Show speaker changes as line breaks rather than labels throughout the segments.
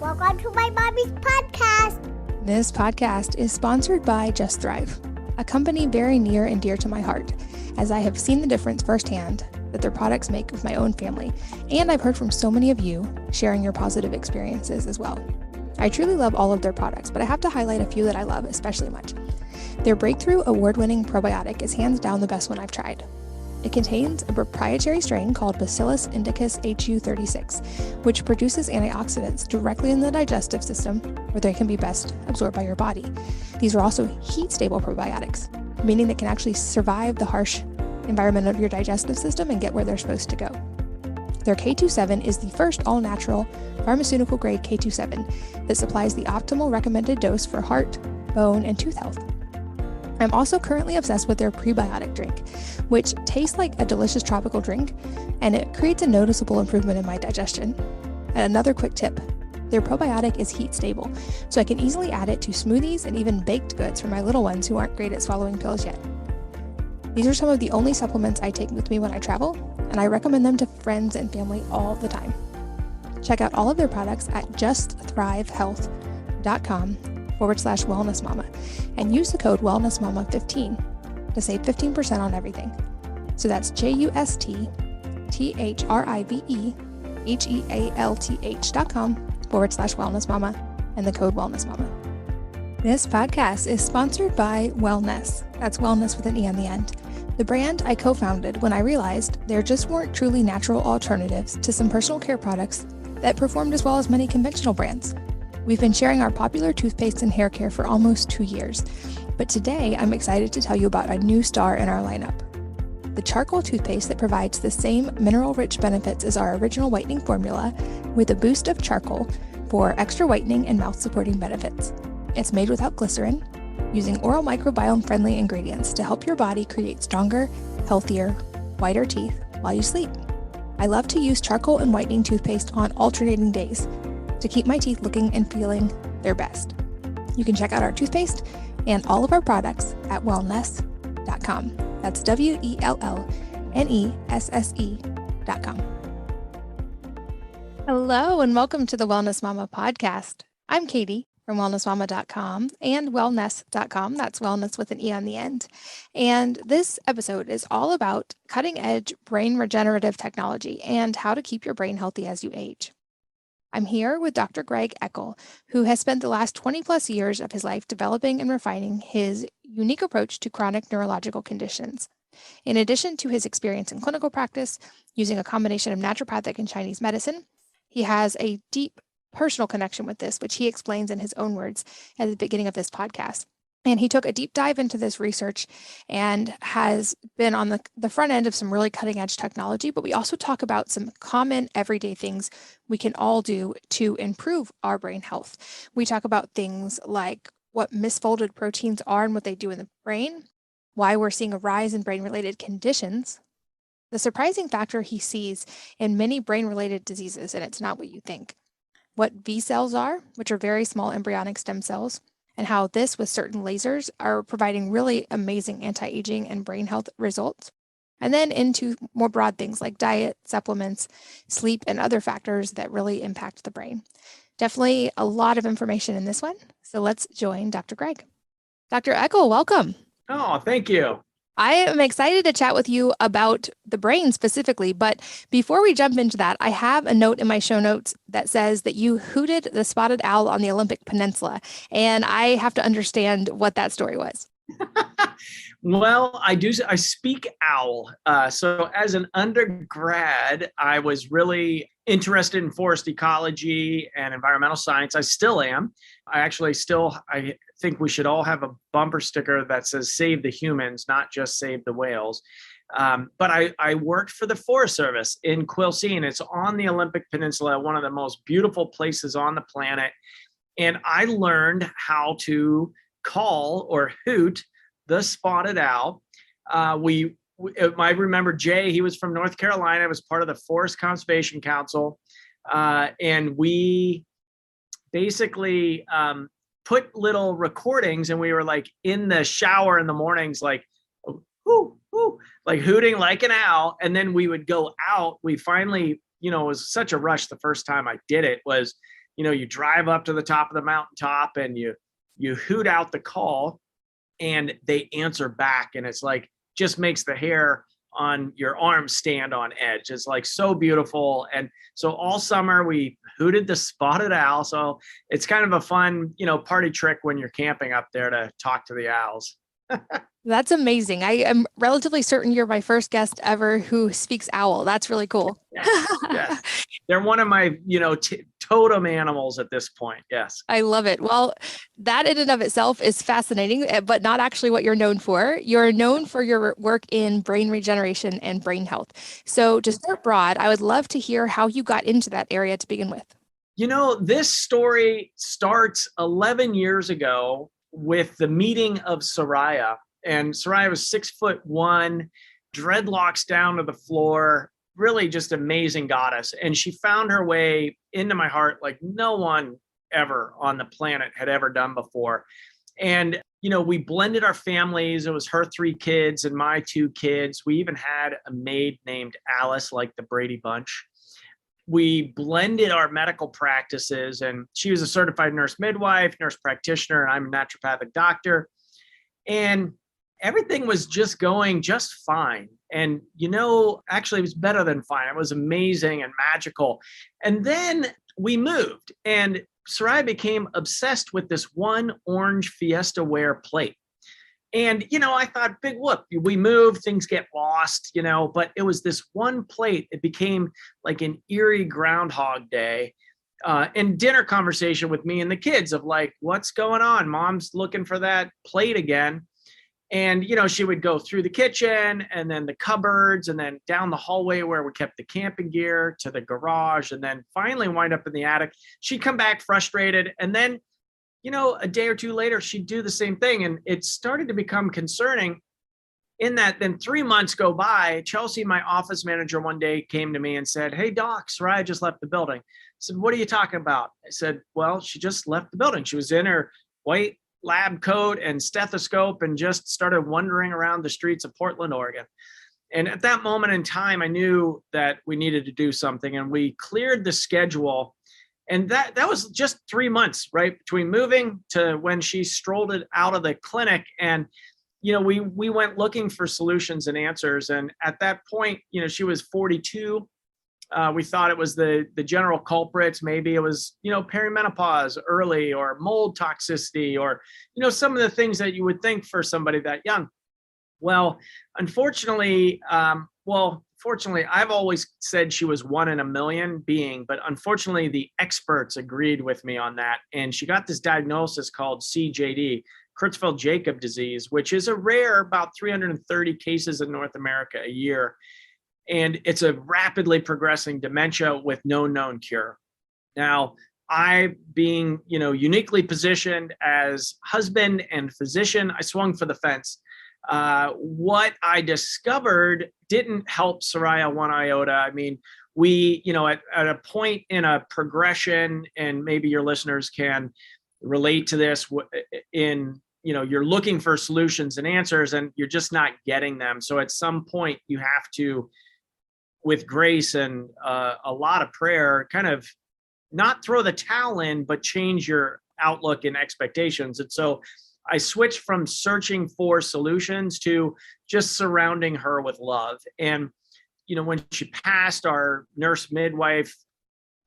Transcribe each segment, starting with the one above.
Welcome to my mommy's podcast.
This podcast is sponsored by Just Thrive, a company very near and dear to my heart, as I have seen the difference firsthand that their products make with my own family, and I've heard from so many of you sharing your positive experiences as well. I truly love all of their products, but I have to highlight a few that I love especially much. Their breakthrough award-winning probiotic is hands down the best one I've tried. It contains a proprietary strain called Bacillus indicus HU36, which produces antioxidants directly in the digestive system where they can be best absorbed by your body. These are also heat-stable probiotics, meaning they can actually survive the harsh environment of your digestive system and get where they're supposed to go. Their K27 is the first all-natural pharmaceutical-grade K27 that supplies the optimal recommended dose for heart, bone, and tooth health. I'm also currently obsessed with their prebiotic drink, which tastes like a delicious tropical drink, and it creates a noticeable improvement in my digestion. And another quick tip, their probiotic is heat stable, so I can easily add it to smoothies and even baked goods for my little ones who aren't great at swallowing pills yet. These are some of the only supplements I take with me when I travel, and I recommend them to friends and family all the time. Check out all of their products at justthrivehealth.com/wellnessmama and use the code wellnessmama15 to save 15% on everything. So that's JustThrivehealth.com/wellnessmama and the code wellnessmama. This podcast is sponsored by Wellness. That's wellness with an E on the end. The brand I co-founded when I realized there just weren't truly natural alternatives to some personal care products that performed as well as many conventional brands. We've been sharing our popular toothpaste and hair care for almost 2 years, but today I'm excited to tell you about a new star in our lineup. The charcoal toothpaste that provides the same mineral-rich benefits as our original whitening formula with a boost of charcoal for extra whitening and mouth-supporting benefits. It's made without glycerin, using oral microbiome-friendly ingredients to help your body create stronger, healthier, whiter teeth while you sleep. I love to use charcoal and whitening toothpaste on alternating days to keep my teeth looking and feeling their best. You can check out our toothpaste and all of our products at wellness.com. That's WELLNESSE.com. Hello, and welcome to the Wellness Mama podcast. I'm Katie from wellnessmama.com and wellness.com. That's wellness with an E on the end. And this episode is all about cutting edge brain regenerative technology and how to keep your brain healthy as you age. I'm here with Dr. Greg Eckel, who has spent the last 20 plus years of his life developing and refining his unique approach to chronic neurological conditions. In addition to his experience in clinical practice, using a combination of naturopathic and Chinese medicine, he has a deep personal connection with this, which he explains in his own words at the beginning of this podcast. And he took a deep dive into this research and has been on the front end of some really cutting edge technology, but we also talk about some common everyday things we can all do to improve our brain health. We talk about things like what misfolded proteins are and what they do in the brain, why we're seeing a rise in brain-related conditions, the surprising factor he sees in many brain-related diseases, and it's not what you think, what VCells are, which are very small embryonic stem cells, and how this with certain lasers are providing really amazing anti-aging and brain health results. And then into more broad things like diet, supplements, sleep, and other factors that really impact the brain. Definitely a lot of information in this one. So let's join Dr. Greg. Dr. Eckel, welcome.
Oh, thank you.
I am excited to chat with you about the brain specifically, but before we jump into that, I have a note in my show notes that says that you hooted the spotted owl on the Olympic Peninsula, and I have to understand what that story was.
Well, I speak owl. So as an undergrad, I was really interested in forest ecology and environmental science. I still am. I think we should all have a bumper sticker that says save the humans, not just save the whales. But I worked for the Forest Service in Quilcene. It's on the Olympic Peninsula, one of the most beautiful places on the planet. And I learned how to call or hoot the spotted owl. I remember Jay, he was from North Carolina, was part of the Forest Conservation Council. And we basically put little recordings, and we were like in the shower in the mornings, like, whoo, whoo, like hooting like an owl. And then we would go out. We finally, it was such a rush the first time I did it, was you drive up to the top of the mountaintop and you hoot out the call and they answer back. And it's like, just makes the hair on your arm stand on edge. It's like so beautiful. And so all summer we hooted the spotted owl. So it's kind of a fun, party trick when you're camping up there to talk to the owls.
That's amazing. I am relatively certain you're my first guest ever who speaks owl. That's really cool.
Yes. They're one of my, totem animals at this point. Yes.
I love it. Well, that in and of itself is fascinating, but not actually what you're known for. You're known for your work in brain regeneration and brain health. So to start broad, I would love to hear how you got into that area to begin with.
This story starts 11 years ago with the meeting of Soraya. And Soraya was 6'1", dreadlocks down to the floor, really just amazing goddess. And she found her way into my heart like no one ever on the planet had ever done before. And, we blended our families. It was her 3 kids and my 2 kids. We even had a maid named Alice, like the Brady Bunch. We blended our medical practices, and she was a certified nurse midwife, nurse practitioner, and I'm a naturopathic doctor. And everything was just going just fine. And, actually it was better than fine. It was amazing and magical. And then we moved, and Soraya became obsessed with this one orange Fiesta Ware plate. And, I thought, big whoop, we move, things get lost, but it was this one plate. It became like an eerie Groundhog Day and dinner conversation with me and the kids of like, what's going on? Mom's looking for that plate again. And, she would go through the kitchen and then the cupboards and then down the hallway where we kept the camping gear to the garage and then finally wind up in the attic. She'd come back frustrated. And then, a day or 2 later, she'd do the same thing. And it started to become concerning in that then 3 months go by. Chelsea, my office manager, one day came to me and said, "Hey, Doc, Soraya just left the building." I said, "What are you talking about?" I said, "Well, she just left the building. She was in her white lab coat and stethoscope and just started wandering around the streets of Portland, Oregon." And at that moment in time, I knew that we needed to do something, and we cleared the schedule. And that was just 3 months, right? Between moving to when she strolled it out of the clinic. And, we went looking for solutions and answers. And at that point, she was 42. We thought it was the general culprits. Maybe it was, perimenopause early or mold toxicity or, some of the things that you would think for somebody that young. Well, unfortunately, fortunately, I've always said she was 1 in a million being, but unfortunately, the experts agreed with me on that. And she got this diagnosis called CJD, Creutzfeldt-Jakob disease, which is a rare, about 330 cases in North America a year. And it's a rapidly progressing dementia with no known cure. Now, I being, uniquely positioned as husband and physician, I swung for the fence. What I discovered didn't help Soraya one iota. I mean, we, at a point in a progression, and maybe your listeners can relate to this you're looking for solutions and answers and you're just not getting them. So at some point you have to, with grace and a lot of prayer, kind of not throw the towel in, but change your outlook and expectations. And so I switched from searching for solutions to just surrounding her with love. And, when she passed, our nurse midwife,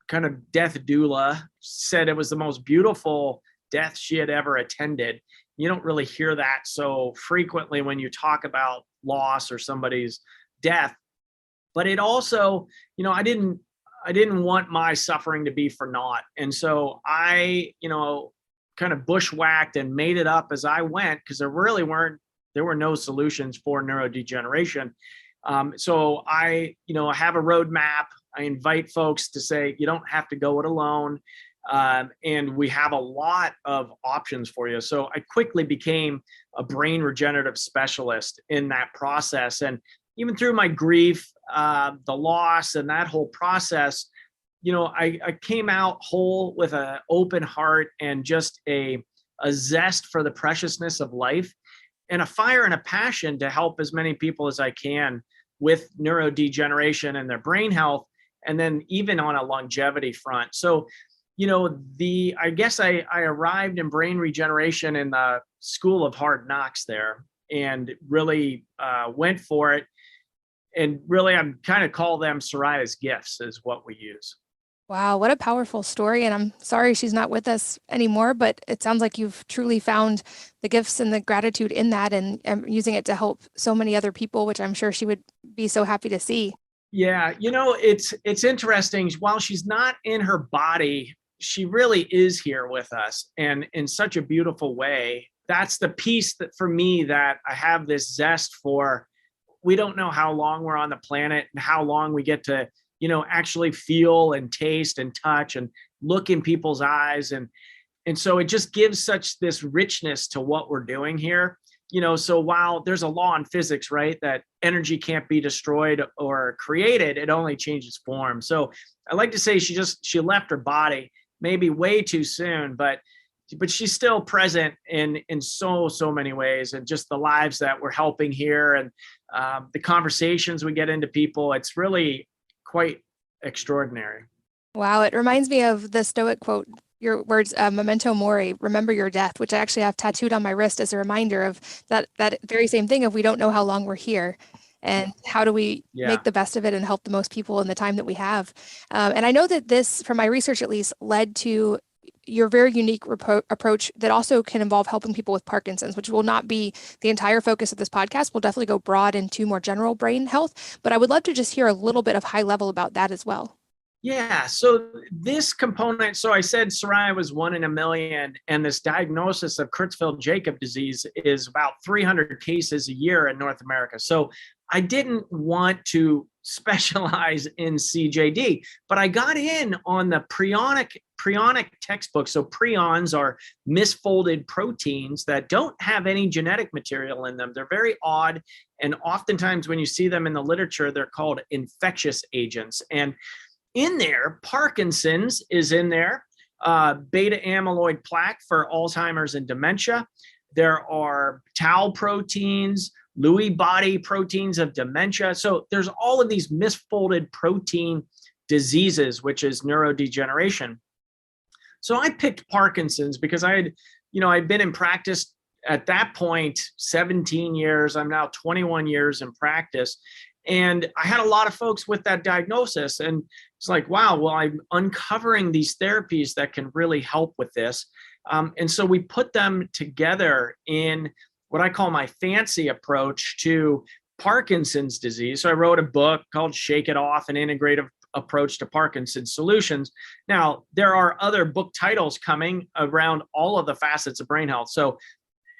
kind of death doula, said it was the most beautiful death she had ever attended. You don't really hear that so frequently when you talk about loss or somebody's death. But it also, I didn't want my suffering to be for naught. And so I, kind of bushwhacked and made it up as I went, because there were no solutions for neurodegeneration. So I have a roadmap. I invite folks to say, you don't have to go it alone. And we have a lot of options for you. So I quickly became a brain regenerative specialist in that process. And even through my grief, the loss and that whole process, I came out whole with an open heart and just a zest for the preciousness of life and a fire and a passion to help as many people as I can with neurodegeneration and their brain health, and then even on a longevity front. So, I guess I arrived in brain regeneration in the School of Hard Knocks there, and really went for it. And really, I'm kind of call them Soraya's gifts is what we use.
Wow, what a powerful story. And I'm sorry she's not with us anymore, but it sounds like you've truly found the gifts and the gratitude in that, and using it to help so many other people, which I'm sure she would be so happy to see.
Yeah, it's interesting. While she's not in her body, she really is here with us, and in such a beautiful way. That's the piece that for me that I have this zest for. We don't know how long we're on the planet and how long we get to, actually feel and taste and touch and look in people's eyes. And so it just gives such this richness to what we're doing here. So while there's a law in physics, right, that energy can't be destroyed or created, it only changes form. So I like to say she left her body maybe way too soon, but she's still present in so many ways, and just the lives that we're helping here, and the conversations we get into people. It's really quite extraordinary.
Wow, it reminds me of the Stoic quote, your words, memento mori, remember your death, which I actually have tattooed on my wrist as a reminder of that very same thing of we don't know how long we're here. And how do we make the best of it and help the most people in the time that we have? And I know that this, from my research at least, led to your very unique approach that also can involve helping people with Parkinson's, which will not be the entire focus of this podcast. We'll definitely go broad into more general brain health, but I would love to just hear a little bit of high level about that as well.
Yeah. So this component, so I said Soraya was 1 in a million, and this diagnosis of Creutzfeldt-Jakob disease is about 300 cases a year in North America. So I didn't want to specialize in CJD, but I got in on the prionic textbook. So prions are misfolded proteins that don't have any genetic material in them. They're very odd. And oftentimes when you see them in the literature, they're called infectious agents. And in there, Parkinson's is in there, beta amyloid plaque for Alzheimer's and dementia. There are tau proteins, Lewy body proteins of dementia. So there's all of these misfolded protein diseases, which is neurodegeneration. So I picked Parkinson's because I'd been in practice at that point 17 years. I'm now 21 years in practice. And I had a lot of folks with that diagnosis. And it's like, wow, well, I'm uncovering these therapies that can really help with this. And so we put them together in what I call my fancy approach to Parkinson's disease. So I wrote a book called Shake It Off, an integrative approach to Parkinson's solutions. Now, there are other book titles coming around all of the facets of brain health. So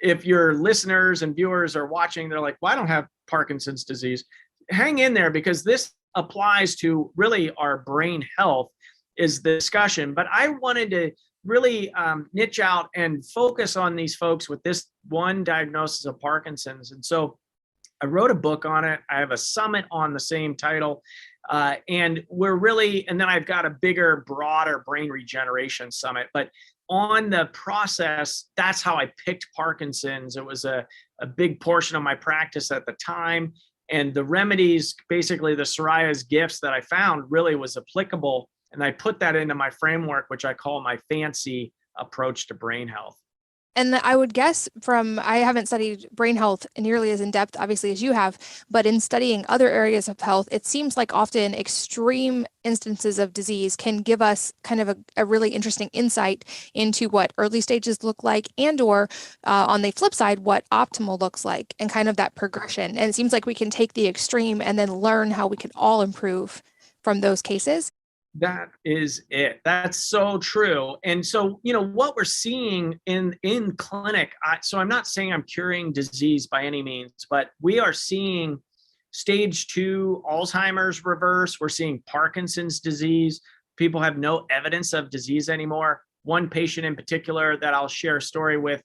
if your listeners and viewers are watching, they're like, well, I don't have Parkinson's disease. Hang in there, because this applies to really our brain health is the discussion. But I wanted to really niche out and focus on these folks with this one diagnosis of Parkinson's. And so I wrote a book on it. I have a summit on the same title. And then I've got a bigger, broader brain regeneration summit. But on the process, that's how I picked Parkinson's. It was a big portion of my practice at the time. And the remedies, basically the Soraya's gifts that I found really was applicable. And I put that into my framework, which I call my fancy approach to brain health.
And I would guess I haven't studied brain health nearly as in depth, obviously, as you have, but in studying other areas of health, it seems like often extreme instances of disease can give us kind of a really interesting insight into what early stages look like, and or on the flip side, what optimal looks like, and kind of that progression. And it seems like we can take the extreme and then learn how we can all improve from those cases.
That is it. That's so true. And so, what we're seeing in clinic, so I'm not saying I'm curing disease by any means, but we are seeing stage 2 Alzheimer's reverse. We're seeing Parkinson's disease. People have no evidence of disease anymore. One patient in particular that I'll share a story with,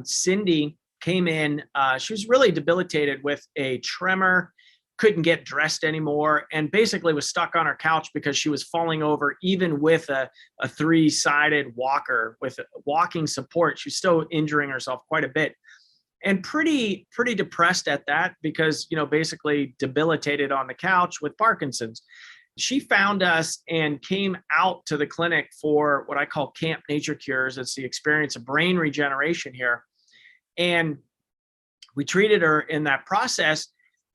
Cindy, came in. She was really debilitated with a tremor, couldn't get dressed anymore, and basically was stuck on her couch because she was falling over even with a 3-sided walker with walking support. She's still injuring herself quite a bit, and pretty depressed at that because, basically debilitated on the couch with Parkinson's. She found us and came out to the clinic for what I call Camp Nature Cures. It's the experience of brain regeneration here. And we treated her in that process.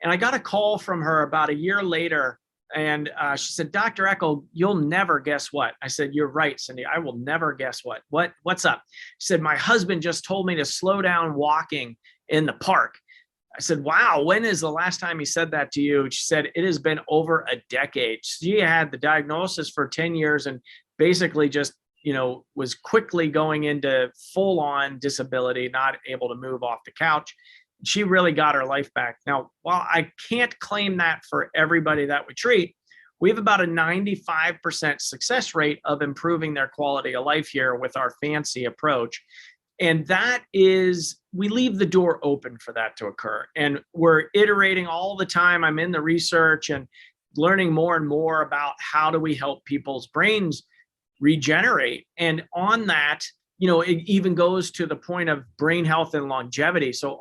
And I got a call from her about a year later. And she said, Dr. Eckel, you'll never guess what. I said, you're right, Cindy. I will never guess what. What's up? She said, my husband just told me to slow down walking in the park. I said, wow, when is the last time he said that to you? She said, it has been over a decade. She had the diagnosis for 10 years and basically just, was quickly going into full on disability, not able to move off the couch. She really got her life back. Now, while I can't claim that for everybody that we treat, we have about a 95% success rate of improving their quality of life here with our fancy approach. And that is, we leave the door open for that to occur. And we're iterating all the time. I'm in the research and learning more and more about how do we help people's brains regenerate. And on that, it even goes to the point of brain health and longevity. So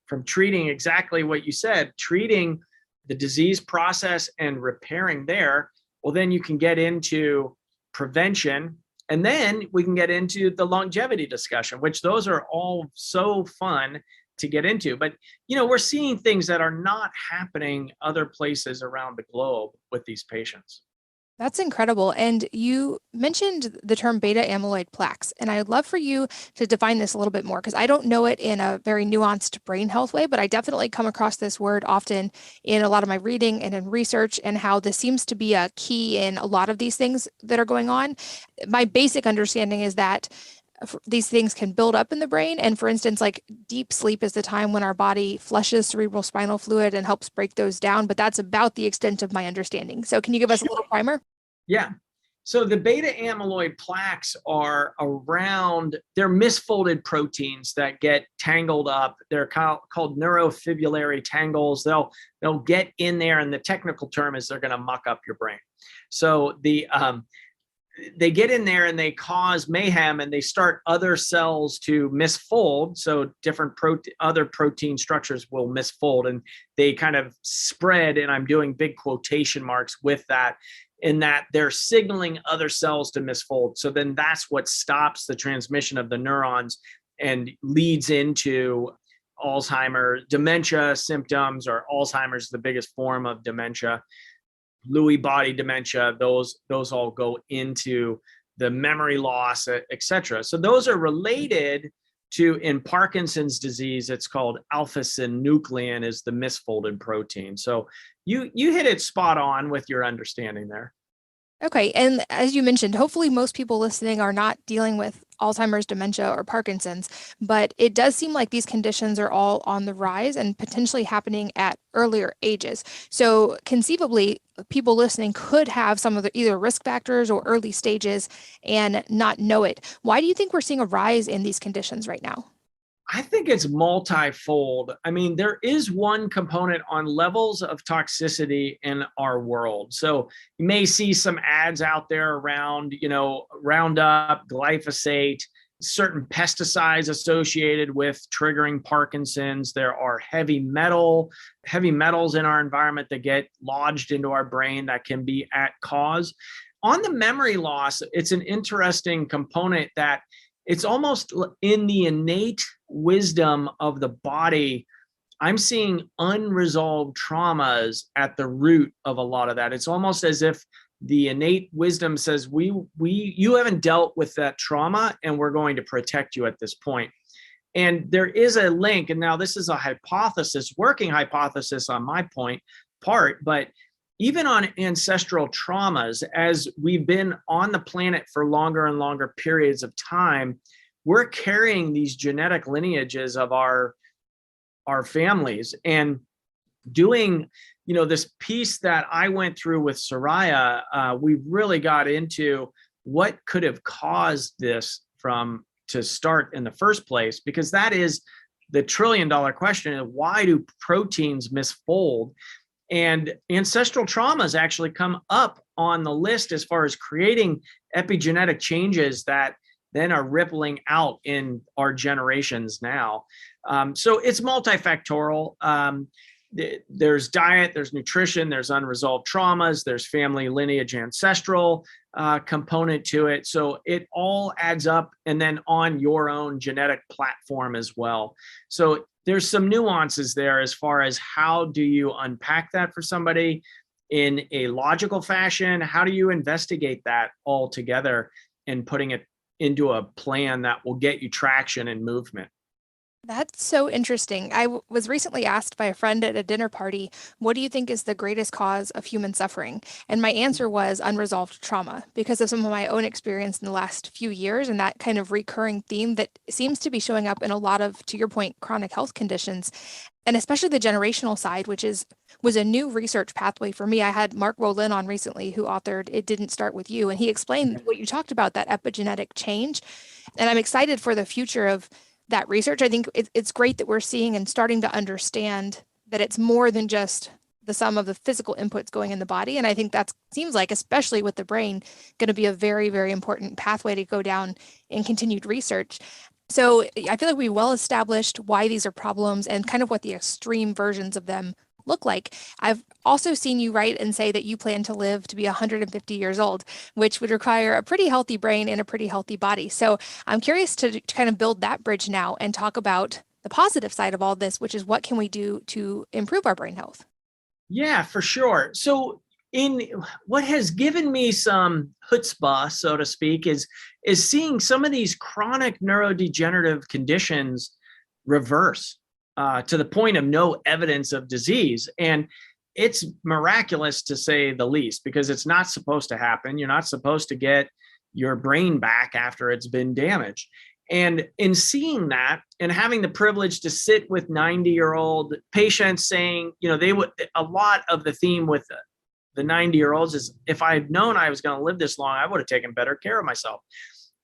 from treating exactly what you said, treating the disease process and repairing there, well, then you can get into prevention. And then we can get into the longevity discussion, which those are all so fun to get into. But, we're seeing things that are not happening other places around the globe with these patients.
That's incredible. And you mentioned the term beta amyloid plaques. And I'd love for you to define this a little bit more, because I don't know it in a very nuanced brain health way, but I definitely come across this word often in a lot of my reading and in research, and how this seems to be a key in a lot of these things that are going on. My basic understanding is that these things can build up in the brain. And for instance, like deep sleep is the time when our body flushes cerebral spinal fluid and helps break those down. But that's about the extent of my understanding. So can you give us a little primer?
Yeah. So the beta amyloid plaques are they're misfolded proteins that get tangled up. They're called neurofibrillary tangles. They'll get in there, and the technical term is they're going to muck up your brain. So they get in there and they cause mayhem, and they start other cells to misfold. So different other protein structures will misfold, and they kind of spread, and I'm doing big quotation marks with that, in that they're signaling other cells to misfold. So then that's what stops the transmission of the neurons and leads into Alzheimer's, dementia symptoms, or Alzheimer's is the biggest form of dementia. Lewy body dementia, those all go into the memory loss, et cetera. So those are related to, in Parkinson's disease, it's called alpha-synuclein is the misfolded protein. So you hit it spot on with your understanding there.
Okay. And as you mentioned, hopefully most people listening are not dealing with Alzheimer's, dementia, or Parkinson's, but it does seem like these conditions are all on the rise and potentially happening at earlier ages. So conceivably, people listening could have some of the either risk factors or early stages and not know it. Why do you think we're seeing a rise in these conditions right now?
I think it's multifold. I mean, there is one component on levels of toxicity in our world. So you may see some ads out there around, Roundup, glyphosate, certain pesticides associated with triggering Parkinson's. There are heavy metals in our environment that get lodged into our brain that can be at cause. On the memory loss, it's an interesting component that it's almost in the innate wisdom of the body. I'm seeing unresolved traumas at the root of a lot of that. It's almost as if the innate wisdom says, you haven't dealt with that trauma, and we're going to protect you at this point. And there is a link, and now this is a hypothesis, working hypothesis on my part, but even on ancestral traumas, as we've been on the planet for longer and longer periods of time, we're carrying these genetic lineages of our families. And doing, this piece that I went through with Soraya, we really got into what could have caused this to start in the first place, because that is the $1 trillion question of why do proteins misfold? And ancestral traumas actually come up on the list as far as creating epigenetic changes that then are rippling out in our generations now. So it's multifactorial. there's diet, there's nutrition, there's unresolved traumas, there's family lineage, ancestral component to it. So it all adds up, and then on your own genetic platform as well. So there's some nuances there as far as how do you unpack that for somebody in a logical fashion? How do you investigate that all together and putting it into a plan that will get you traction and movement?
That's so interesting. I was recently asked by a friend at a dinner party, what do you think is the greatest cause of human suffering? And my answer was unresolved trauma because of some of my own experience in the last few years and that kind of recurring theme that seems to be showing up in a lot of, to your point, chronic health conditions. And especially the generational side, which was a new research pathway for me. I had Mark Wolin on recently who authored It Didn't Start With You, and he explained what you talked about, that epigenetic change. And I'm excited for the future of that research. I think it's great that we're seeing and starting to understand that it's more than just the sum of the physical inputs going in the body. And I think that seems like, especially with the brain, going to be a very, very important pathway to go down in continued research. So I feel like we well established why these are problems and kind of what the extreme versions of them look like. I've also seen you write and say that you plan to live to be 150 years old, which would require a pretty healthy brain and a pretty healthy body. So I'm curious to kind of build that bridge now and talk about the positive side of all this, which is what can we do to improve our brain health?
Yeah, for sure. So in what has given me some chutzpah, so to speak, is seeing some of these chronic neurodegenerative conditions reverse to the point of no evidence of disease. And it's miraculous to say the least, because it's not supposed to happen. You're not supposed to get your brain back after it's been damaged. And in seeing that and having the privilege to sit with 90-year-old patients saying, they would, a lot of the theme with the 90-year-olds is, if I had known I was going to live this long, I would have taken better care of myself.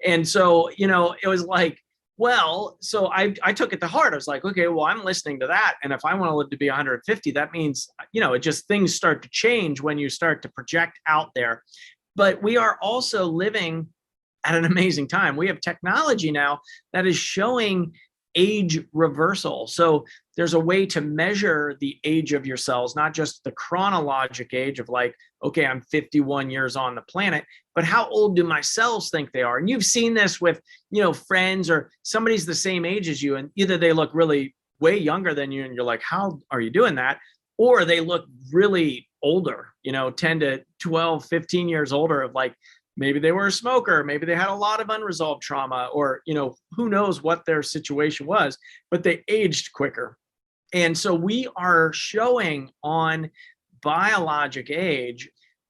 And so, it was like, well, so I took it to heart. I was like, okay, well, I'm listening to that. And if I want to live to be 150, that means, it just, things start to change when you start to project out there. But we are also living at an amazing time. We have technology now that is showing age reversal. So there's a way to measure the age of your cells, not just the chronologic age of like, okay, I'm 51 years on the planet, but how old do my cells think they are? And you've seen this with, friends or somebody's the same age as you, and either they look really way younger than you and you're like, how are you doing that? Or they look really older, 10 to 12, 15 years older, of like, maybe they were a smoker, maybe they had a lot of unresolved trauma, or, who knows what their situation was, but they aged quicker. And so we are showing on biologic age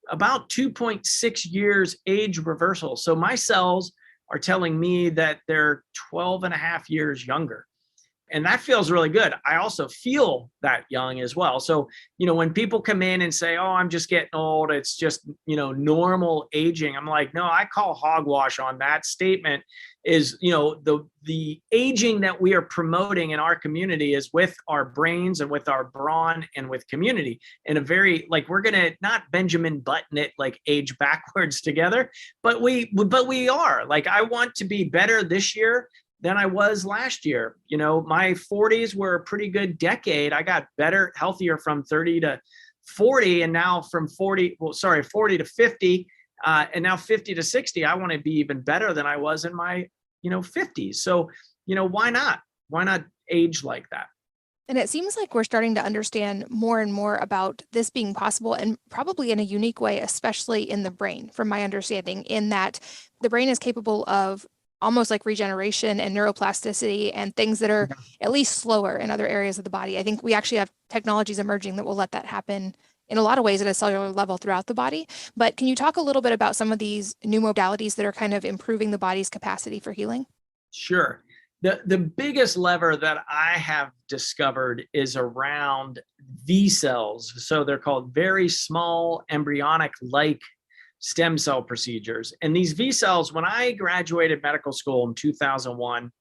about 2.6 years age reversal. So my cells are telling me that they're 12 and a half years younger. And that feels really good. I also feel that young as well. So, when people come in and say, oh, I'm just getting old, it's just, normal aging. I'm like, no, I call hogwash on that statement. Is, the aging that we are promoting in our community is with our brains and with our brawn and with community in a very, like, we're going to not Benjamin Button it, like age backwards together, but we are like, I want to be better this year than I was last year. My 40s were a pretty good decade. I got better, healthier from 30 to 40, and now from 40 to 50, and now 50 to 60. I want to be even better than I was in my, 50s. So, why not? Why not age like that?
And it seems like we're starting to understand more and more about this being possible, and probably in a unique way, especially in the brain, from my understanding, in that the brain is capable of almost like regeneration and neuroplasticity and things that are at least slower in other areas of the body. I think we actually have technologies emerging that will let that happen in a lot of ways at a cellular level throughout the body. But can you talk a little bit about some of these new modalities that are kind of improving the body's capacity for healing? Sure.
The biggest lever that I have discovered is around VCells. So they're called very small embryonic-like stem cell procedures. And these VCells, when I graduated medical school in 2001,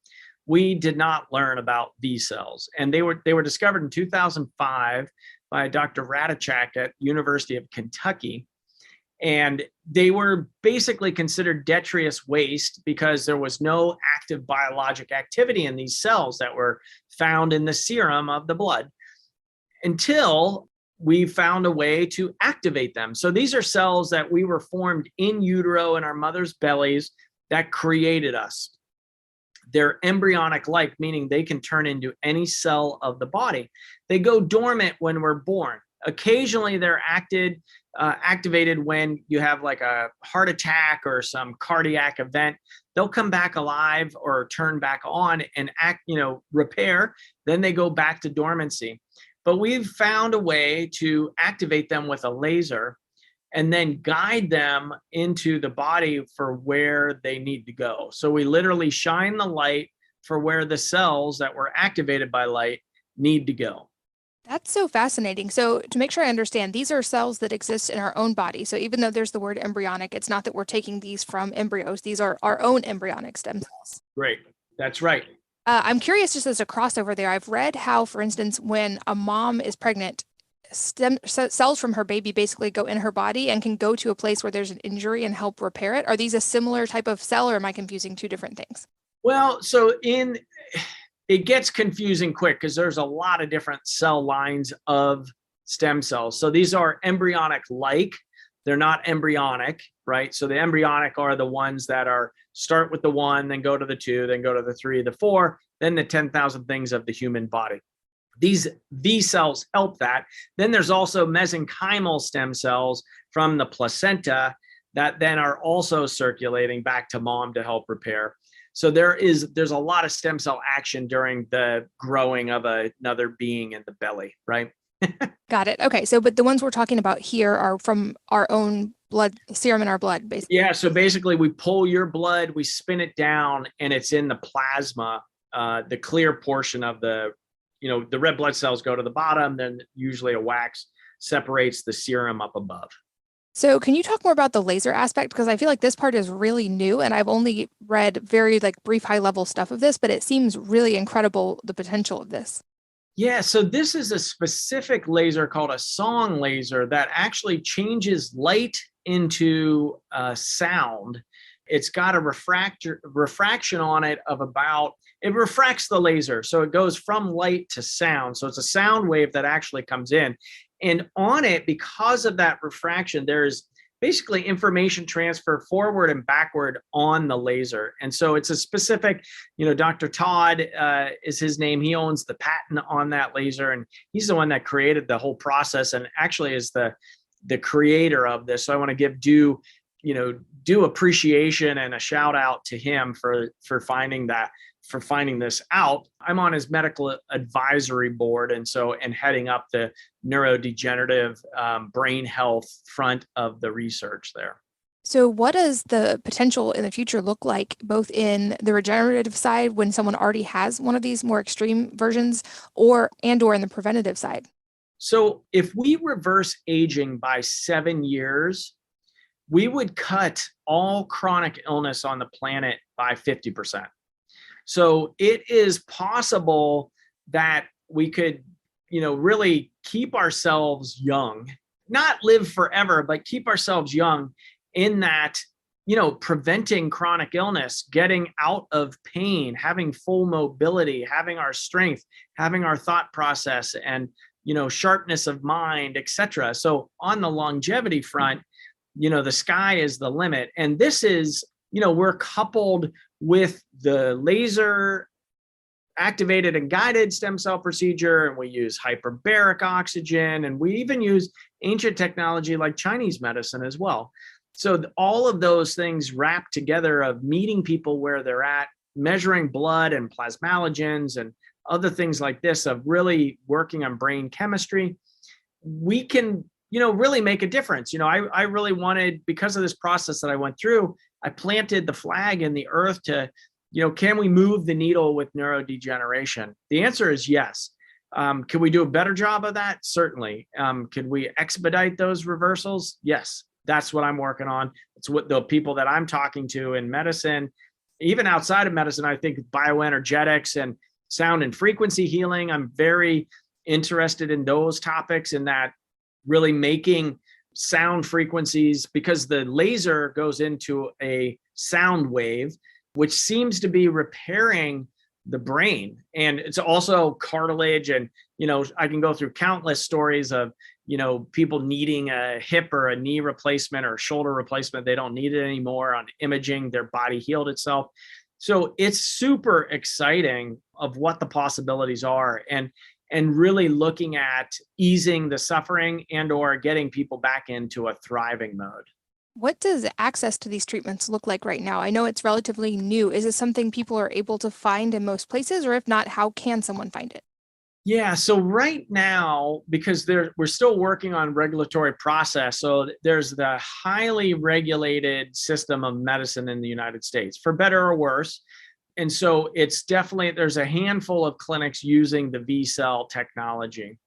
we did not learn about VCells. And they were discovered in 2005 by Dr. Radachak at University of Kentucky. And they were basically considered detritus waste because there was no active biologic activity in these cells that were found in the serum of the blood. until we found a way to activate them. So these are cells that we were formed in utero in our mother's bellies that created us. They're embryonic-like, meaning they can turn into any cell of the body. They go dormant when we're born. Occasionally, they're activated when you have like a heart attack or some cardiac event. They'll come back alive or turn back on and repair. Then they go back to dormancy. But we've found a way to activate them with a laser and then guide them into the body for where they need to go. So we literally shine the light for where the cells that were activated by light need to go.
That's so fascinating. So to make sure I understand, these are cells that exist in our own body. So even though there's the word embryonic, it's not that we're taking these from embryos. These are our own embryonic stem cells.
Great. That's right.
I'm curious, just as a crossover there, I've read how, for instance, when a mom is pregnant, stem cells from her baby basically go in her body and can go to a place where there's an injury and help repair it. Are these a similar type of cell, or am I confusing two different things?
Well, it gets confusing quick because there's a lot of different cell lines of stem cells. So these are embryonic-like. They're not embryonic, right? So the embryonic are the ones that start with the 1, then go to the 2, then go to the 3, the 4, then the 10,000 things of the human body. These VCells help that. Then there's also mesenchymal stem cells from the placenta that then are also circulating back to mom to help repair. So there's a lot of stem cell action during the growing of another being in the belly, right?
Got it. Okay. So, but the ones we're talking about here are from our own blood, serum in our blood, basically.
Yeah. So basically we pull your blood, we spin it down, and it's in the plasma, the clear portion of the red blood cells go to the bottom, then usually a wax separates the serum up above.
So can you talk more about the laser aspect? Because I feel like this part is really new and I've only read very brief high level stuff of this, but it seems really incredible, the potential of this.
Yeah, so this is a specific laser called a song laser that actually changes light into sound. It's got a refraction on it of it refracts the laser. So it goes from light to sound. So it's a sound wave that actually comes in. And on it, because of that refraction, there's basically information transfer forward and backward on the laser. And so it's a specific, Dr. Todd is his name. He owns the patent on that laser. And he's the one that created the whole process and actually is the creator of this. So I want to give due appreciation and a shout out to him for finding this out. I'm on his medical advisory board and heading up the neurodegenerative brain health front of the research there.
So what does the potential in the future look like, both in the regenerative side when someone already has one of these more extreme versions or in the preventative side?
So if we reverse aging by 7 years, we would cut all chronic illness on the planet by 50%. So it is possible that we could, really keep ourselves young, not live forever, but keep ourselves young in that, preventing chronic illness, getting out of pain, having full mobility, having our strength, having our thought process and, sharpness of mind, etc. So on the longevity front, the sky is the limit. And this is, we're coupled with the laser activated and guided stem cell procedure, and we use hyperbaric oxygen, and we even use ancient technology like Chinese medicine as well. So all of those things wrapped together of meeting people where they're at, measuring blood and plasmalogens and other things like this, of really working on brain chemistry, we can, really make a difference. I really wanted, because of this process that I went through, I planted the flag in the earth to, can we move the needle with neurodegeneration? The answer is yes. Can we do a better job of that? Certainly. Could we expedite those reversals? Yes. That's what I'm working on. It's what the people that I'm talking to in medicine, even outside of medicine, I think bioenergetics and sound and frequency healing. I'm very interested in those topics, and that really making sound frequencies, because the laser goes into a sound wave, which seems to be repairing the brain. And it's also cartilage. And, I can go through countless stories of, people needing a hip or a knee replacement or a shoulder replacement. They don't need it anymore. On imaging, their body healed itself. So it's super exciting of what the possibilities are, and really looking at easing the suffering and or getting people back into a thriving mode.
What does access to these treatments look like right now? I know it's relatively new. Is it something people are able to find in most places, or if not, how can someone find it?
Yeah, so right now, because we're still working on regulatory process, so there's the highly regulated system of medicine in the United States, for better or worse. And so it's definitely, there's a handful of clinics using the VCell technology.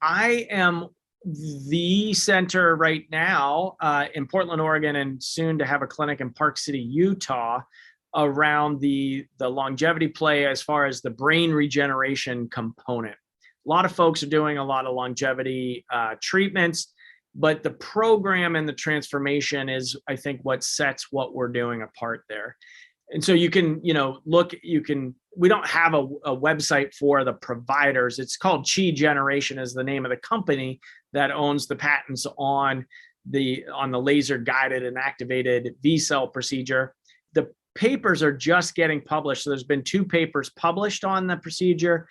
I am the center right now in Portland, Oregon, and soon to have a clinic in Park City, Utah, around the longevity play as far as the brain regeneration component. A lot of folks are doing a lot of longevity treatments, but the program and the transformation is, I think, what sets what we're doing apart there. And so you can, we don't have a website for the providers. It's called Chi Generation is the name of the company that owns the patents on the laser guided and activated VCell procedure. The papers are just getting published. So there's been 2 papers published on the procedure.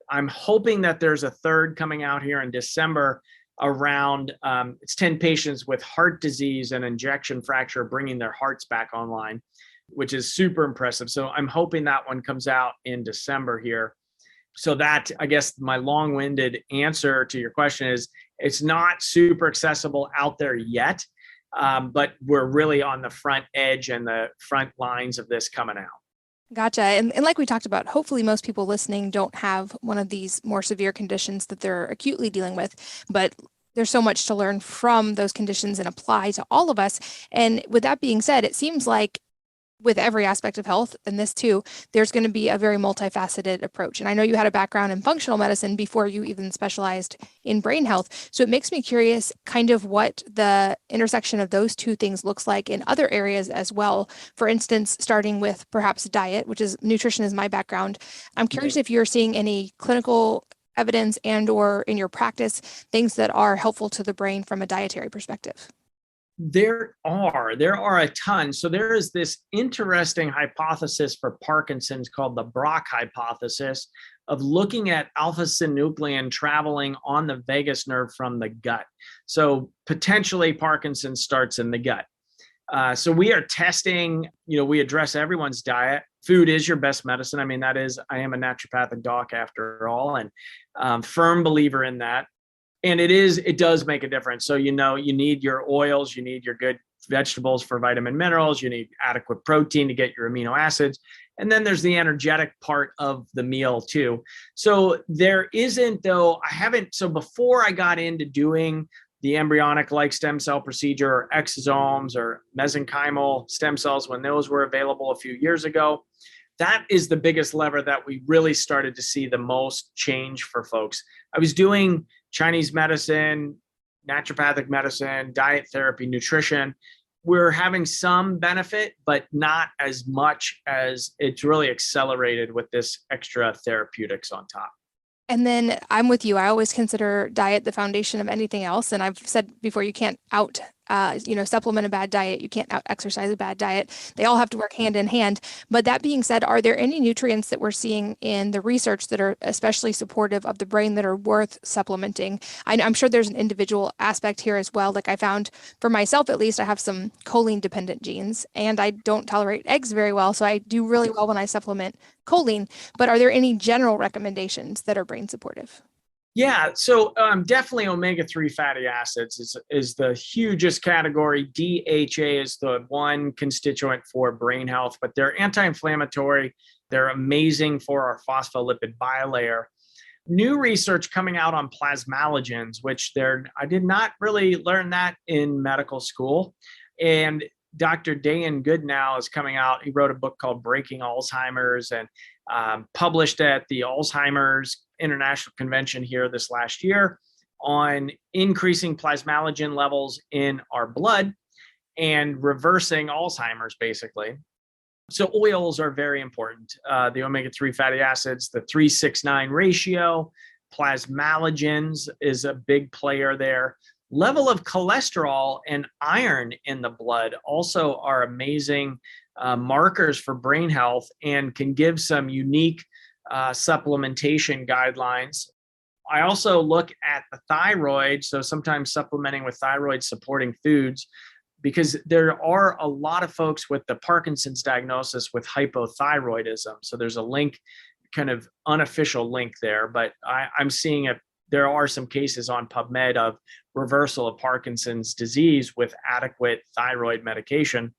I'm hoping that there's a third coming out here in December around, it's 10 patients with heart disease and injection fracture, bringing their hearts back online, which is super impressive. So I'm hoping that one comes out in December here. So that, I guess, my long-winded answer to your question is, it's not super accessible out there yet, but we're really on the front edge and the front lines of this coming out.
Gotcha. And like we talked about, hopefully most people listening don't have one of these more severe conditions that they're acutely dealing with, but there's so much to learn from those conditions and apply to all of us. And with that being said, it seems like with every aspect of health, and this too, there's going to be a very multifaceted approach. And I know you had a background in functional medicine before you even specialized in brain health. So it makes me curious kind of what the intersection of those two things looks like in other areas as well. For instance, starting with perhaps diet, which is nutrition is my background. I'm curious if you're seeing any clinical evidence and or in your practice, things that are helpful to the brain from a dietary perspective.
There are a ton. So there is this interesting hypothesis for Parkinson's called the Brock hypothesis of looking at alpha-synuclein traveling on the vagus nerve from the gut. So potentially Parkinson's starts in the gut. So we are testing, we address everyone's diet. Food is your best medicine. I mean, I am a naturopathic doc after all, and firm believer in that. And it does make a difference. So, you need your oils, you need your good vegetables for vitamin minerals, you need adequate protein to get your amino acids. And then there's the energetic part of the meal too. So there isn't, though, so before I got into doing the embryonic like stem cell procedure or exosomes or mesenchymal stem cells, when those were available a few years ago, that is the biggest lever that we really started to see the most change for folks. I was doing Chinese medicine, naturopathic medicine, diet therapy, nutrition. We're having some benefit, but not as much as it's really accelerated with this extra therapeutics on top.
And then I'm with you. I always consider diet the foundation of anything else. And I've said before, you can't supplement a bad diet. You can't out exercise a bad diet. They all have to work hand in hand. But that being said, are there any nutrients that we're seeing in the research that are especially supportive of the brain that are worth supplementing? I'm sure there's an individual aspect here as well. Like I found for myself, at least, I have some choline dependent genes and I don't tolerate eggs very well. So I do really well when I supplement choline. But are there any general recommendations that are brain supportive?
Yeah, so definitely omega-3 fatty acids is the hugest category. DHA is the one constituent for brain health, but they're anti-inflammatory. They're amazing for our phospholipid bilayer. New research coming out on plasmalogens, I did not really learn that in medical school. And Dr. Dayan Goodnow is coming out. He wrote a book called Breaking Alzheimer's and published at the Alzheimer's International Convention here this last year on increasing plasmalogen levels in our blood and reversing Alzheimer's, basically. So oils are very important. The omega-3 fatty acids, the 3-6-9 ratio, plasmalogens is a big player there. Level of cholesterol and iron in the blood also are amazing markers for brain health and can give some unique supplementation guidelines. I also look at the thyroid, so sometimes supplementing with thyroid supporting foods, because there are a lot of folks with the Parkinson's diagnosis with hypothyroidism. So there's a link, kind of unofficial link there, but I'm seeing there are some cases on PubMed of reversal of Parkinson's disease with adequate thyroid medication.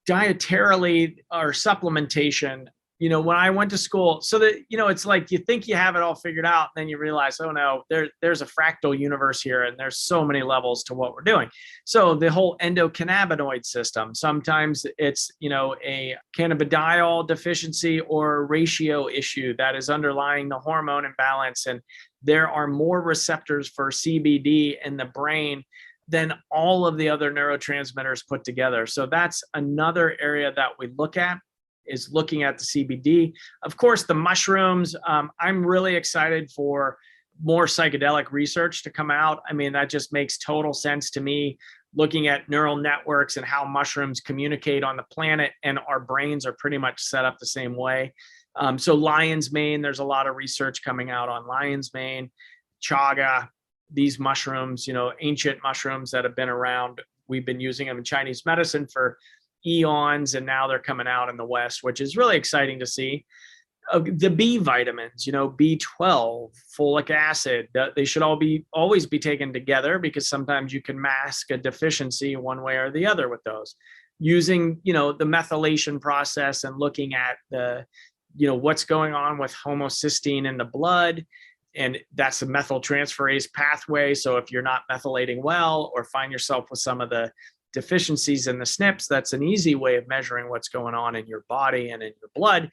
Dietarily or supplementation, when I went to school, so that, it's like you think you have it all figured out, and then you realize, oh no, there's a fractal universe here, and there's so many levels to what we're doing. So the whole endocannabinoid system, sometimes it's, a cannabidiol deficiency or ratio issue that is underlying the hormone imbalance. And there are more receptors for CBD in the brain than all of the other neurotransmitters put together. So that's another area that we look at, is looking at the CBD. Of course, the mushrooms, I'm really excited for more psychedelic research to come out. I mean, that just makes total sense to me, looking at neural networks and how mushrooms communicate on the planet, and our brains are pretty much set up the same way. So lion's mane, there's a lot of research coming out on lion's mane, chaga, these mushrooms, ancient mushrooms that have been around. We've been using them in Chinese medicine for eons, and now they're coming out in the West, which is really exciting to see. The B vitamins, B12, folic acid, they should always be taken together, because sometimes you can mask a deficiency one way or the other with those. Using, the methylation process and looking at what's going on with homocysteine in the blood. And that's a methyltransferase pathway. So if you're not methylating well, or find yourself with some of the deficiencies in the SNPs, that's an easy way of measuring what's going on in your body and in your blood.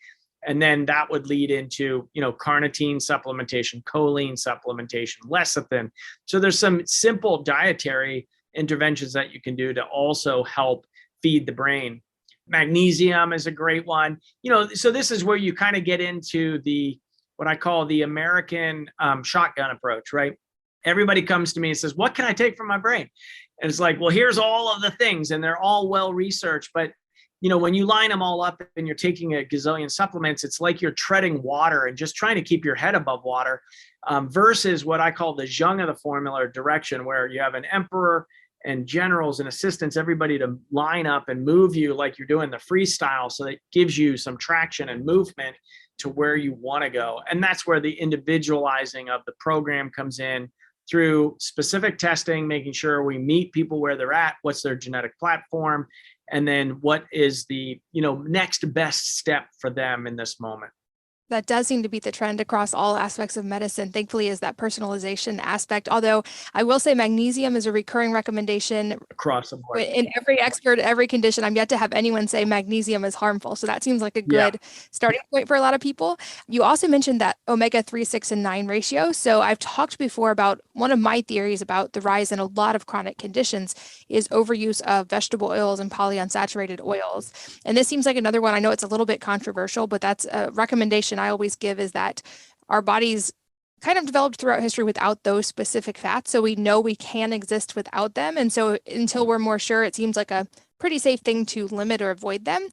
And then that would lead into, carnitine supplementation, choline supplementation, lecithin. So there's some simple dietary interventions that you can do to also help feed the brain. Magnesium is a great one. So this is where you kind of get into what I call the American shotgun approach, right? Everybody comes to me and says, what can I take for my brain? And it's like, well, here's all of the things, and they're all well-researched. But, when you line them all up and you're taking a gazillion supplements, it's like you're treading water and just trying to keep your head above water, versus what I call the Jung of the formula direction, where you have an emperor and generals and assistants, everybody to line up and move you like you're doing the freestyle. So that gives you some traction and movement to where you want to go. And that's where the individualizing of the program comes in, through specific testing, making sure we meet people where they're at, what's their genetic platform, and then what is the, next best step for them in this moment.
That does seem to be the trend across all aspects of medicine, thankfully, is that personalization aspect. Although I will say magnesium is a recurring recommendation
across the board.
In every expert, every condition. I'm yet to have anyone say magnesium is harmful. So that seems like a good starting point for a lot of people. You also mentioned that omega-3, 6, and 9 ratio. So I've talked before about one of my theories about the rise in a lot of chronic conditions is overuse of vegetable oils and polyunsaturated oils. And this seems like another one. I know it's a little bit controversial, but that's a recommendation I always give, is that our bodies kind of developed throughout history without those specific fats. So we know we can exist without them. And so until we're more sure, it seems like a pretty safe thing to limit or avoid them.